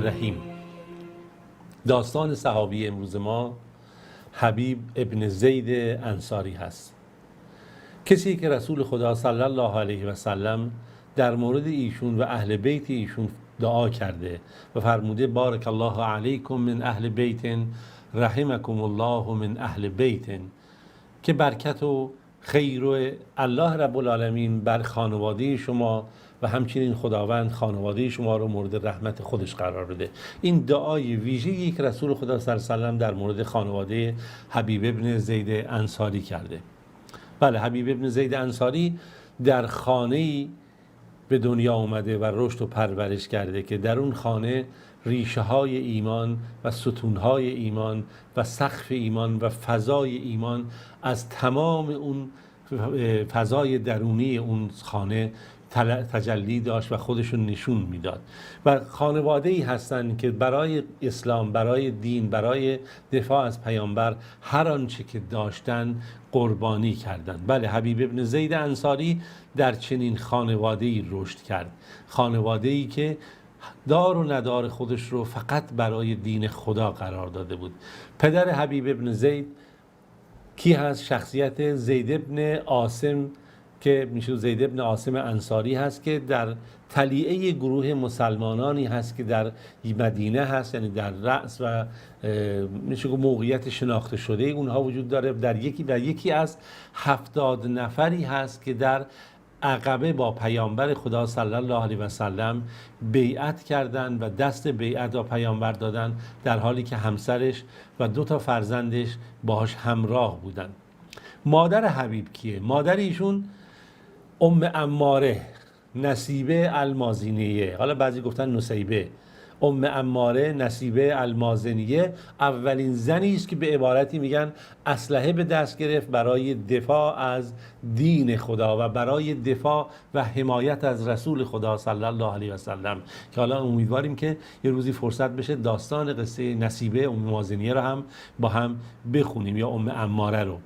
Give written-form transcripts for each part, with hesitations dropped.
الرحیم. داستان صحابی امروز ما حبیب ابن زید انصاری هست، کسی که رسول خدا صلی الله علیه و سلم در مورد ایشون و اهل بیت ایشون دعا کرده و فرموده بارک الله علیکم من اهل بیت رحمکم الله من اهل بیت، که برکت و خیر و الله رب العالمین بر خانواده شما و همچنین خداوند خانواده شما رو مورد رحمت خودش قرار بده. این دعای ویژه‌ای که رسول خدا صلی الله علیه و سلم در مورد خانواده حبیب ابن زید انصاری کرده. بله، حبیب ابن زید انصاری در خانه‌ای به دنیا اومده و رشد و پرورش کرده که در اون خانه ریشه های ایمان و ستون های ایمان و سقف ایمان و فضای ایمان از تمام اون فضای درونی اون خانه تجلی داشت و خودشون نشون میداد. و خانواده‌ای هستند که برای اسلام، برای دین، برای دفاع از پیامبر هر آنچه که داشتن قربانی کردند. بله، حبیب ابن زید انصاری در چنین خانواده‌ای رشد کرد، خانواده‌ای که دار و ندار خودش رو فقط برای دین خدا قرار داده بود. پدر حبیب ابن زید کی هست؟ شخصیت زید ابن عاصم که میشه زید ابن عاصم انصاری هست، که در تلیعه گروه مسلمانانی هست که در مدینه هست، یعنی در رأس و میشه موقعیت شناخته شده اونها وجود داره. در یکی از 70 نفری هست که در عقبه با پیامبر خدا صلی الله علیه و سلم بیعت کردند و دست بیعت با پیامبر دادن، در حالی که همسرش و 2 فرزندش باهاش همراه بودند. مادر حبیب کیه؟ مادر ایشون ام عماره نصیبه المازنیه، حالا بعضی گفتن نصیبه، ام عماره نصیبه المازنیه اولین زنی است که به عبارتی میگن اسلحه به دست گرفت برای دفاع از دین خدا و برای دفاع و حمایت از رسول خدا صلی الله علیه و سلم، که حالا امیدواریم که یه روزی فرصت بشه داستان قصه نصیبه ام مازنیه رو هم با هم بخونیم، یا ام عماره رو.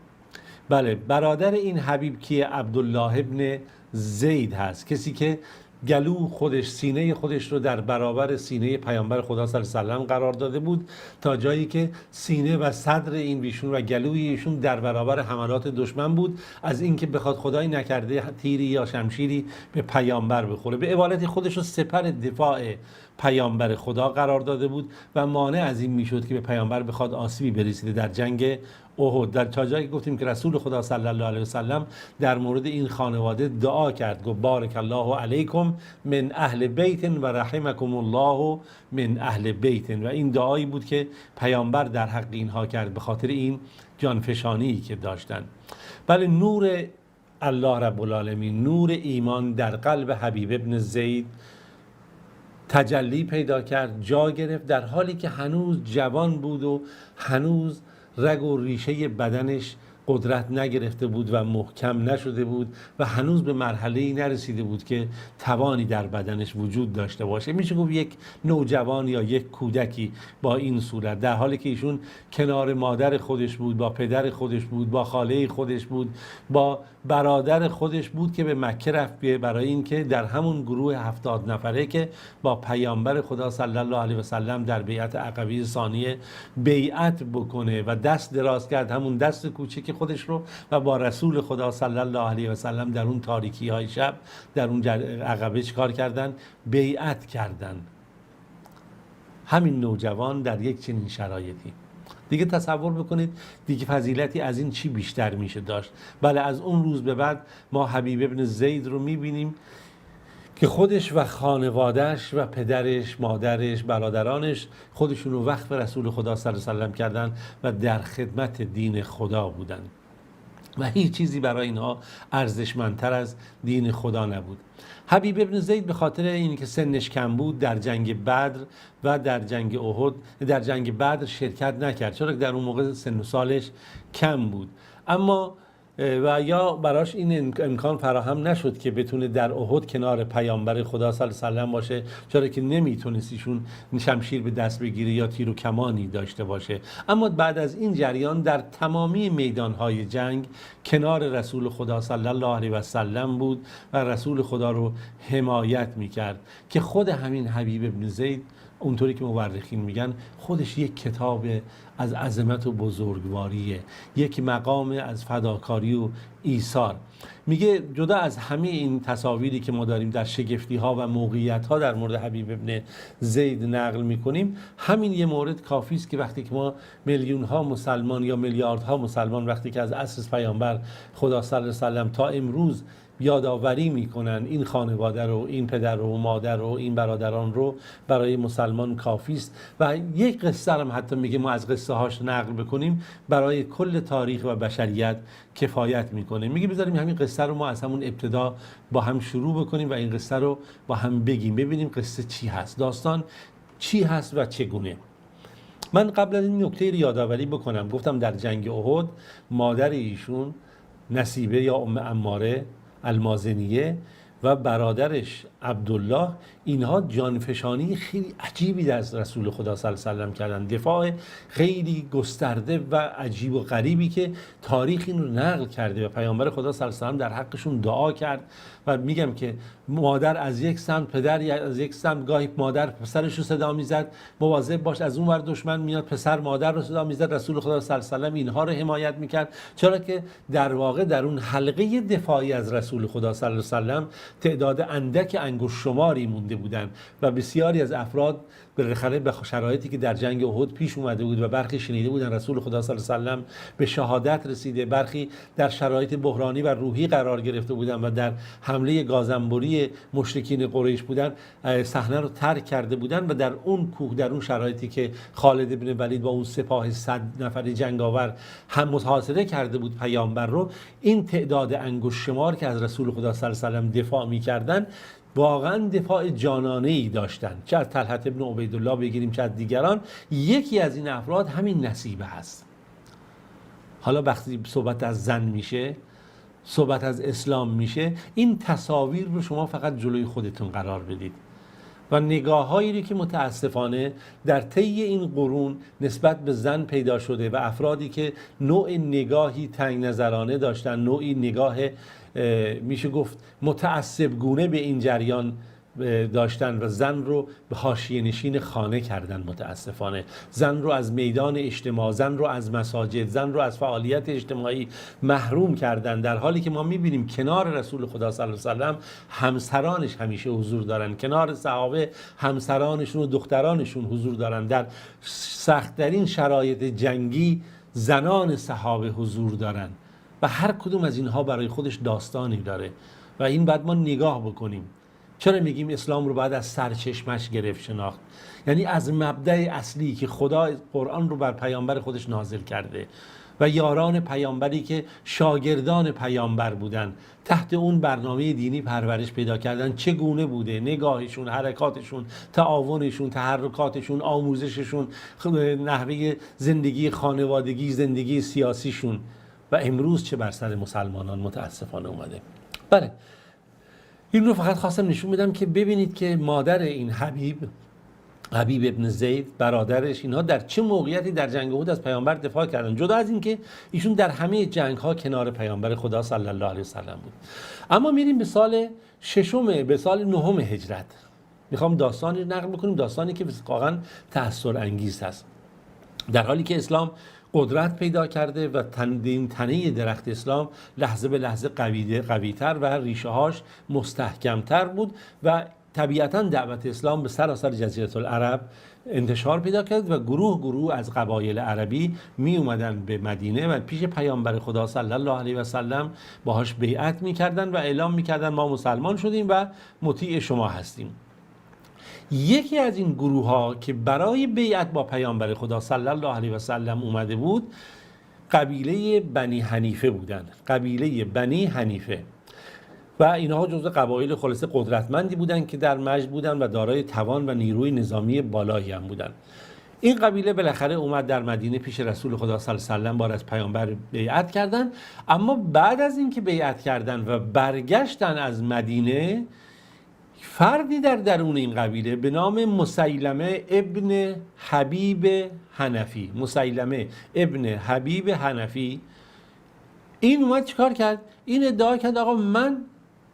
بله، برادر این حبیب کیه؟ عبدالله ابن زید هست، کسی که گلو خودش، سینه خودش رو در برابر سینه پیامبر خدا صلی الله علیه و سلم قرار داده بود، تا جایی که سینه و صدر این بیشون و گلوی ایشون در برابر حملات دشمن بود، از اینکه بخواد خدایی نکرده تیری یا شمشیری به پیامبر بخوره. به عبارتی خودش رو سپر دفاع پیامبر خدا قرار داده بود و مانع از این میشد که به پیامبر بخواد آسیبی برسیده در جنگ احد. در تا جایی گفتیم که رسول خدا صلی الله علیه و سلم در مورد این خانواده دعا کرد، گفت بارک الله علیکم من اهل بیت و رحمکم الله من اهل بیت، و این دعایی بود که پیامبر در حق اینها کرد به خاطر این جانفشانی که داشتن. بله، نور الله رب العالمین، نور ایمان در قلب حبیب ابن زید تجلی پیدا کرد، جا گرفت، در حالی که هنوز جوان بود و هنوز رگ و ریشه بدنش قدرت نگرفته بود و محکم نشده بود و هنوز به مرحله‌ای نرسیده بود که توانی در بدنش وجود داشته باشه. میشه گفت یک نوجوان یا یک کودکی با این صورت، در حالی که ایشون کنار مادر خودش بود، با پدر خودش بود، با خاله خودش بود، با برادر خودش بود که به مکه رفت برای اینکه در همون گروه 70 نفره که با پیامبر خدا صلی الله علیه و سلم در بیعت عقبه ثانیه بیعت بکنه و دست دراز کرد، همون دست کوچک خودش رو، و با رسول خدا صلی الله علیه و سلم در اون تاریکی های شب در اون عقبه چیکار کردن؟ بیعت کردن. همین نوجوان در یک چنین شرایطی، دیگه تصور بکنید دیگه فضیلتی از این چی بیشتر میشه داشت. بله، از اون روز به بعد ما حبیب ابن زید رو میبینیم که خودش و خانوادهش و پدرش، مادرش، برادرانش خودشون رو وقف رسول خدا صلی الله علیه و سلم کردن و در خدمت دین خدا بودن و هیچ چیزی برای اینها ارزشمندتر از دین خدا نبود. حبیب ابن زید به خاطر اینکه سنش کم بود در جنگ بدر و در جنگ احد، در جنگ بدر شرکت نکرد، چرا که در اون موقع سن و سالش کم بود، اما و یا براش این امکان فراهم نشد که بتونه در احد کنار پیامبر خدا صلی الله علیه و سلم باشه، چرا که نمیتونست ایشون شمشیر به دست بگیره یا تیر و کمانی داشته باشه. اما بعد از این جریان در تمامی میدانهای جنگ کنار رسول خدا صلی الله علیه و سلم بود و رسول خدا رو حمایت میکرد، که خود همین حبیب ابن زید اونطوری که مورخین میگن خودش یک کتاب از عظمت و بزرگواریه، یک مقام از فداکاری و ایثار. میگه جدا از همه این تصاویری که ما داریم در شگفتی ها و موقعیت ها در مورد حبیب ابن زید نقل میکنیم، همین یه مورد کافی است که وقتی که ما میلیون ها مسلمان یا میلیاردها مسلمان وقتی که از عصر پیامبر خدا صلی الله علیه و سلم تا امروز یادآوری میکنن این خانواده رو، این پدر و مادر و این برادران رو، برای مسلمان کافی است. و یک قصه هم حتی میگه ما از قصه هاش نقل بکنیم برای کل تاریخ و بشریت کفایت میکنه. میگه بذاریم همین قصه رو ما از همون ابتدا با هم شروع بکنیم و این قصه رو با هم بگیم، ببینیم قصه چی هست، داستان چی هست و چگونه. من قبل از این نکته رو یادآوری بکنم، گفتم در جنگ احد مادر ایشون نصیبه یا ام عماره المازنیه و برادرش عبدالله، اینها جانفشانی خیلی عجیبی از رسول خدا صلی الله علیه و سلم کردن، دفاع خیلی گسترده و عجیب و غریبی که تاریخ این رو نقل کرده و پیامبر خدا صلی الله علیه و سلم در حقشون دعا کرد. و میگم که مادر از یک سمت، پدر از یک سمت، گاهی مادر پسرش رو صدا میزد مواظب باش، از اون ور دشمن میاد پسر مادر رو صدا میزد، رسول خدا صلی الله علیه و سلم اینها رو حمایت میکرد، چرا که در واقع در اون حلقه دفاعی از رسول خدا صلی الله علیه و سلم تعداد اندک انگشت شماری مونده بودن و بسیاری از افراد بالاخره به شرایطی که در جنگ احد پیش اومده بود و برخی شنیده بودن رسول خدا صلی الله علیه و سلم به شهادت رسیده، برخی در شرایط بحرانی و روحی قرار گرفته بودن و در حمله گازنبوری مشرکین قریش بودن، صحنه رو ترک کرده بودن و در اون کوه، در اون شرایطی که خالد بن ولید با اون سپاه 100 نفری جنگاور هم محاصره کرده بود پیامبر رو، این تعداد انگشت شمار که از رسول خدا صلی الله علیه و سلم دفاع می‌کردن واقعا دفاع جانانه‌ای داشتن، چه از طلحه بن عبیدالله بگیریم چه از دیگران. یکی از این افراد همین نصیبه هست. حالا وقتی صحبت از زن میشه، صحبت از اسلام میشه، این تصاویر رو شما فقط جلوی خودتون قرار بدید و نگاه‌هایی که متاسفانه در طی این قرون نسبت به زن پیدا شده و افرادی که نوع نگاهی تنگ نظرانه داشتن، نوعی نگاه میشه گفت متعصب گونه به این جریان داشتن و زن رو به حاشیه نشین خانه کردن، متاسفانه زن رو از میدان اجتماع، زن رو از مساجد، زن رو از فعالیت اجتماعی محروم کردن، در حالی که ما میبینیم کنار رسول خدا صلی الله علیه و سلم همسرانش همیشه حضور دارن، کنار صحابه همسرانشون و دخترانشون حضور دارن، در سخت‌ترین شرایط جنگی زنان صحابه حضور دارن و هر کدوم از اینها برای خودش داستانی داره و این بعد ما نگاه بکنیم. چرا میگیم اسلام رو باید از سرچشمش گرفت شناخت؟ یعنی از مبدأ اصلی که خدا قرآن رو بر پیامبر خودش نازل کرده و یاران پیامبری که شاگردان پیامبر بودن تحت اون برنامه دینی پرورش پیدا کردن چگونه بوده، نگاهشون، حرکاتشون، تعاونشون، تحرکاتشون، آموزششون، نحوه زندگی خانوادگی، زندگی سیاسیشون و امروز چه بر سر مسلمانان متاسفانه اومده. بله، این رو فقط خواستم نشون بدم که ببینید که مادر این حبیب ابن زید، برادرش، اینها در چه موقعیتی در جنگ احد از پیامبر دفاع کردن، جدا از این که ایشون در همه جنگ ها کنار پیامبر خدا صلی الله علیه و سلم بود. اما میریم به سال ششم، به سال نهم هجرت. میخوام داستانی نقل بکنیم، داستانی که واقعا تأثیر انگیز هست. در حالی که اسلام قدرت پیدا کرده و تنه درخت اسلام لحظه به لحظه قوی‌تر و ریشه هاش مستحکمتر بود و طبیعتاً دعوت اسلام به سراسر جزیره العرب انتشار پیدا کرد و گروه از قبایل عربی می اومدن به مدینه و پیش پیامبر خدا صلی الله علیه و سلم باهاش بیعت میکردن و اعلام میکردن ما مسلمان شدیم و مطیع شما هستیم. یکی از این گروه ها که برای بیعت با پیامبر خدا صلی الله علیه و سلم اومده بود قبیله بنی حنیفه بودند. قبیله بنی حنیفه و اینها جزو قبایل خلاصه قدرتمندی بودند که در مجد بودند و دارای توان و نیروی نظامی بالایی هم بودند. این قبیله بالاخره اومد در مدینه پیش رسول خدا صلی الله علیه و سلم بار از پیامبر بیعت کردند. اما بعد از اینکه بیعت کردند و برگشتن از مدینه، فردی در درون این قبیله به نام مسیلمه ابن حبیب حنفی، مسیلمه ابن حبیب حنفی، این اومد چیکار کرد؟ این ادعا کرد آقا من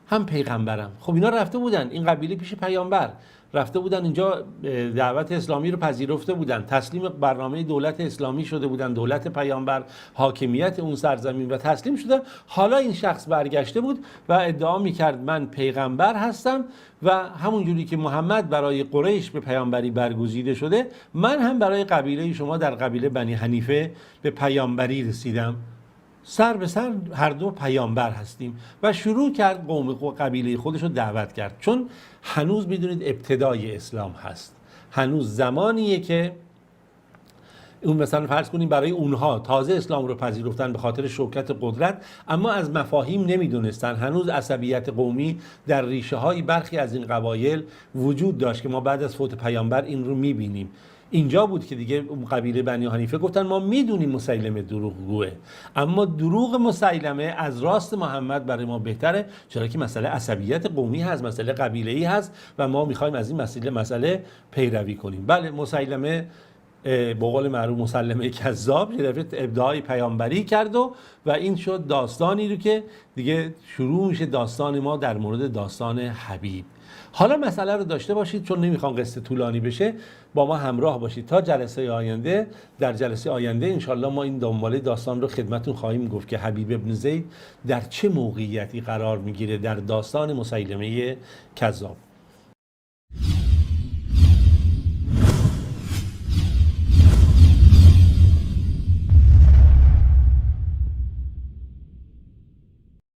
هم پیغمبرم. خب اینا رفته بودن این قبیله پیش پیامبر رفته بودن اینجا دعوت اسلامی رو پذیرفته بودن، تسلیم برنامه دولت اسلامی شده بودن، دولت پیامبر، حاکمیت اون سرزمین و تسلیم شده. حالا این شخص برگشته بود و ادعا میکرد من پیغمبر هستم و همون جوری که محمد برای قریش به پیامبری برگزیده شده، من هم برای قبیله شما در قبیله بنی حنیفه به پیامبری رسیدم. سر به سر هر دو پیامبر هستیم. و شروع کرد قوم قبیله خودش رو دعوت کرد، چون هنوز میدونید ابتدای اسلام هست، هنوز زمانیه که اون مثلا فرض کنیم برای اونها تازه اسلام رو پذیرفتن به خاطر شوکت قدرت، اما از مفاهیم نمیدونستن. هنوز عصبیت قومی در ریشه های برخی از این قبایل وجود داشت که ما بعد از فوت پیامبر این رو میبینیم. اینجا بود که دیگه قبیله بنی حنیفه گفتن ما میدونیم مسیلمه دروغگوه، اما دروغ مسیلمه از راست محمد برای ما بهتره، چرا که مسئله عصبیت قومی هست، مسئله قبیله‌ای هست و ما میخوایم از این مسئله پیروی کنیم. بله، مسیلمه به قول معروف مسلمه کذاب یه دفعه ابداعی پیامبری کرد و این شد داستانی رو که دیگه شروع میشه داستان ما در مورد داستان حبیب. حالا مسئله رو داشته باشید، چون نمیخوام قصه طولانی بشه، با ما همراه باشید تا جلسه آینده. در جلسه آینده انشالله ما این دنباله داستان رو خدمتون خواهیم گفت که حبیب ابن زید در چه موقعیتی قرار میگیره در داستان مسیلمه کذاب.